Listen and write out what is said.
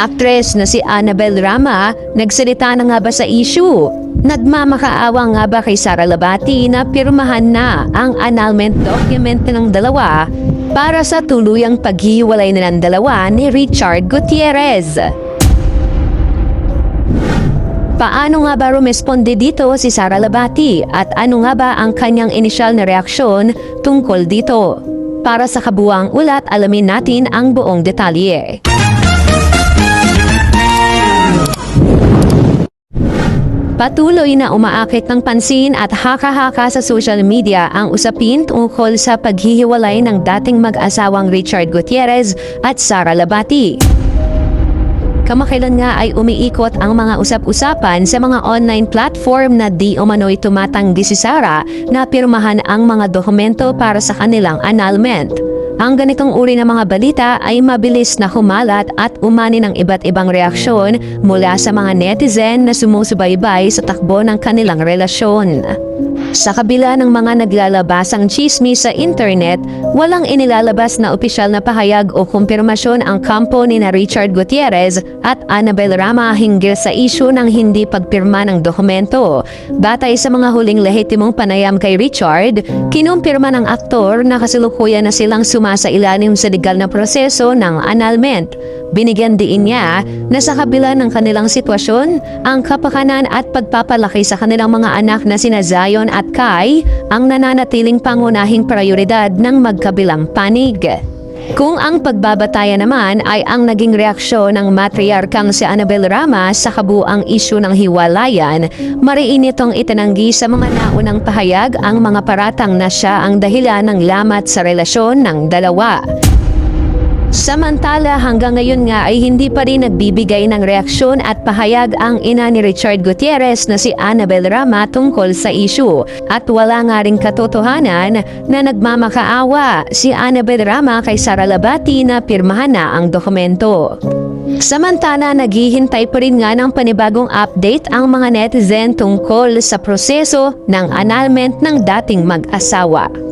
Aktres na si Annabel Rama, nagsalita na nga ba sa issue? Nagmamakaawa nga ba kay Sara Labati na pirmahan na ang annulment document ng dalawa para sa tuluyang paghiwalay na ng dalawa ni Richard Gutierrez? Paano nga ba rumesponde dito si Sara Labati at ano nga ba ang kanyang inisyal na reaksyon tungkol dito? Para sa kabuuang ulat, alamin natin ang buong detalye. Patuloy na umaakit ng pansin at haka-haka sa social media ang usapin tungkol sa paghihiwalay ng dating mag-asawang Richard Gutierrez at Sara Labati. Kamakailan nga ay umiikot ang mga usap-usapan sa mga online platform na di umano'y tumatanggi si Sara na pirmahan ang mga dokumento para sa kanilang annulment. Ang ganitong uri ng mga balita ay mabilis na humalat at umani ng iba't ibang reaksyon mula sa mga netizen na sumusubaybay sa takbo ng kanilang relasyon. Sa kabila ng mga naglalabasang chismis sa internet, walang inilalabas na opisyal na pahayag o kumpirmasyon ang kampo ni na Richard Gutierrez at Annabel Rama hinggil sa isyu ng hindi pagpirma ng dokumento. Batay sa mga huling lehitimong panayam kay Richard, kinumpirma ng aktor na kasalukuyan na silang sumasailalim sa legal na proseso ng annulment. Binigyan diin niya na sa kabila ng kanilang sitwasyon, ang kapakanan at pagpapalaki sa kanilang mga anak na sina Zion at Kai ang nananatiling pangunahing prioridad ng magkabilang panig. Kung ang pagbabatayan naman ay ang naging reaksyon ng matriarkang si Annabel Rama sa kabuuang isyu ng hiwalayan, mariin itong itinanggi sa mga naunang pahayag ang mga paratang na siya ang dahilan ng lamat sa relasyon ng dalawa. Samantala hanggang ngayon nga ay hindi pa rin nagbibigay ng reaksyon at pahayag ang ina ni Richard Gutierrez na si Annabel Rama tungkol sa issue at wala nga ring katotohanan na nagmamakaawa si Annabel Rama kay Sara Labati na pirmahan na ang dokumento. Samantala, naghihintay pa rin nga ng panibagong update ang mga netizen tungkol sa proseso ng annulment ng dating mag-asawa.